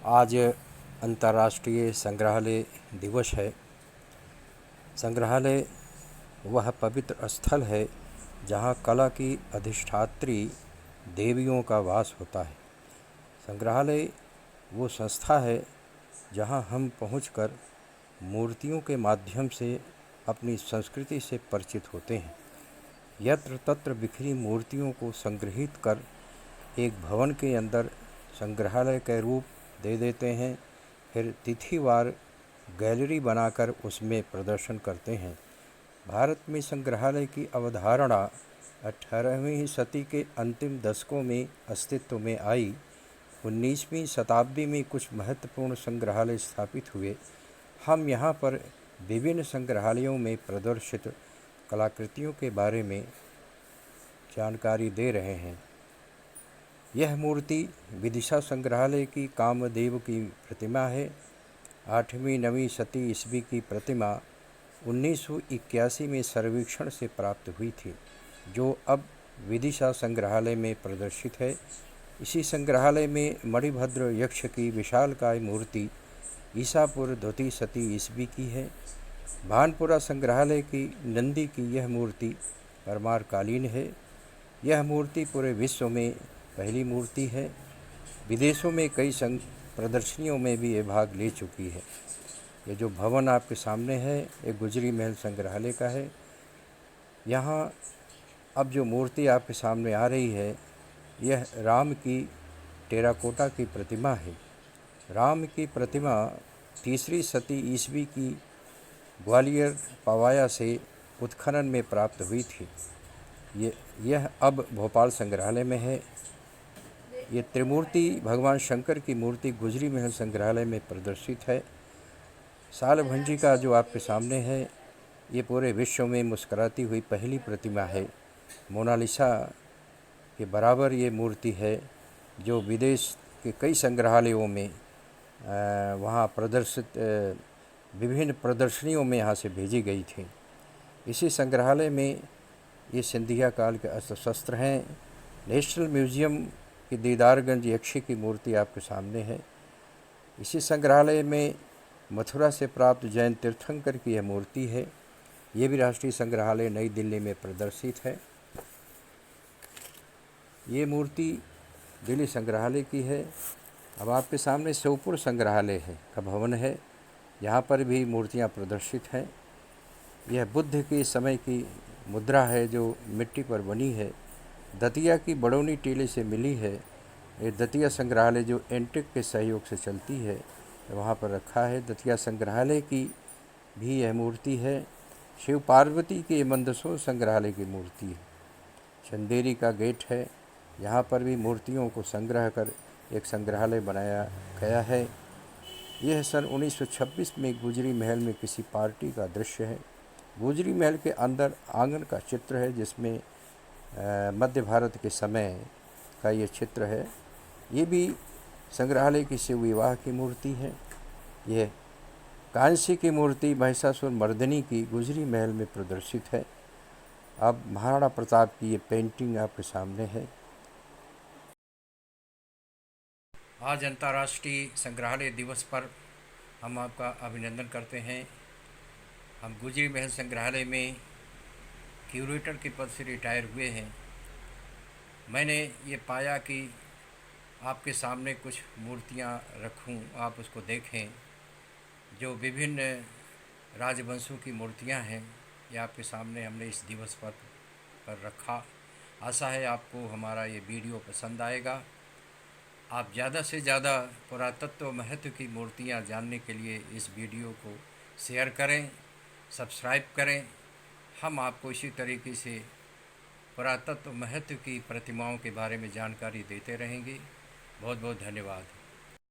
आज अंतर्राष्ट्रीय संग्रहालय दिवस है। संग्रहालय वह पवित्र स्थल है जहाँ कला की अधिष्ठात्री देवियों का वास होता है। संग्रहालय वो संस्था है जहाँ हम पहुंचकर मूर्तियों के माध्यम से अपनी संस्कृति से परिचित होते हैं। यत्र तत्र बिखरी मूर्तियों को संग्रहित कर एक भवन के अंदर संग्रहालय के रूप दे देते हैं, फिर तिथिवार गैलरी बनाकर उसमें प्रदर्शन करते हैं। भारत में संग्रहालय की अवधारणा 18वीं सदी के अंतिम दशकों में अस्तित्व में आई। 19वीं शताब्दी में कुछ महत्वपूर्ण संग्रहालय स्थापित हुए। हम यहाँ पर विभिन्न संग्रहालयों में प्रदर्शित कलाकृतियों के बारे में जानकारी दे रहे हैं। यह मूर्ति विदिशा संग्रहालय की कामदेव की प्रतिमा है। 8वीं-9वीं शती ईस्वी की प्रतिमा 1981 में सर्वेक्षण से प्राप्त हुई थी, जो अब विदिशा संग्रहालय में प्रदर्शित है। इसी संग्रहालय में मणिभद्र यक्ष की विशालकाय मूर्ति ईसापुर द्वितीय शती ईस्वी की है। भानपुरा संग्रहालय की नंदी की यह मूर्ति परमार कालीन है। यह मूर्ति पूरे विश्व में पहली मूर्ति है। विदेशों में कई प्रदर्शनियों में भी ये भाग ले चुकी है। ये जो भवन आपके सामने है, ये गुजरी महल संग्रहालय का है। यहाँ अब जो मूर्ति आपके सामने आ रही है, यह राम की टेराकोटा की प्रतिमा है। राम की प्रतिमा 3री शती ईस्वी की ग्वालियर पवाया से उत्खनन में प्राप्त हुई थी। यह अब भोपाल संग्रहालय में है। ये त्रिमूर्ति भगवान शंकर की मूर्ति गुजरी महल संग्रहालय में प्रदर्शित है। साल भंजी का जो आपके सामने है, ये पूरे विश्व में मुस्कुराती हुई पहली प्रतिमा है। मोनालिसा के बराबर ये मूर्ति है, जो विदेश के कई संग्रहालयों में वहाँ प्रदर्शित विभिन्न प्रदर्शनियों में यहाँ से भेजी गई थी। इसी संग्रहालय में ये सिंधिया काल के अस्त्र शस्त्र हैं। नेशनल म्यूजियम की दीदारगंज यक्षी की मूर्ति आपके सामने है। इसी संग्रहालय में मथुरा से प्राप्त जैन तीर्थंकर की यह मूर्ति है। ये भी राष्ट्रीय संग्रहालय नई दिल्ली में प्रदर्शित है। ये मूर्ति दिल्ली संग्रहालय की है। अब आपके सामने श्योपुर संग्रहालय का भवन है। यहाँ पर भी मूर्तियाँ प्रदर्शित हैं। यह बुद्ध के समय की मुद्रा है जो मिट्टी पर बनी है। दतिया की बड़ौनी टीले से मिली है। ये दतिया संग्रहालय जो एंटिक के सहयोग से चलती है, वहाँ पर रखा है। दतिया संग्रहालय की भी यह मूर्ति है। शिव पार्वती के मंदसौर संग्रहालय की मूर्ति है। चंदेरी का गेट है। यहाँ पर भी मूर्तियों को संग्रह कर एक संग्रहालय बनाया गया है। यह सन 1926 में गुजरी महल में किसी पार्टी का दृश्य है। गुजरी महल के अंदर आंगन का चित्र है, जिसमें मध्य भारत के समय का ये चित्र है। ये भी संग्रहालय की शिव विवाह की मूर्ति है। यह कांस्य की मूर्ति महिषासुर मर्दिनी की गुजरी महल में प्रदर्शित है। अब महाराणा प्रताप की ये पेंटिंग आपके सामने है। आज अंतर्राष्ट्रीय संग्रहालय दिवस पर हम आपका अभिनंदन करते हैं। हम गुजरी महल संग्रहालय में क्यूरेटर के पद से रिटायर हुए हैं। मैंने ये पाया कि आपके सामने कुछ मूर्तियाँ रखूं, आप उसको देखें। जो विभिन्न राजवंशों की मूर्तियाँ हैं, ये आपके सामने हमने इस दिवस पर रखा। आशा है आपको हमारा ये वीडियो पसंद आएगा। आप ज़्यादा से ज़्यादा पुरातत्व महत्व की मूर्तियाँ जानने के लिए इस वीडियो को शेयर करें, सब्सक्राइब करें। हम आपको इसी तरीके से पुरातत्व महत्व की प्रतिमाओं के बारे में जानकारी देते रहेंगे। बहुत बहुत धन्यवाद।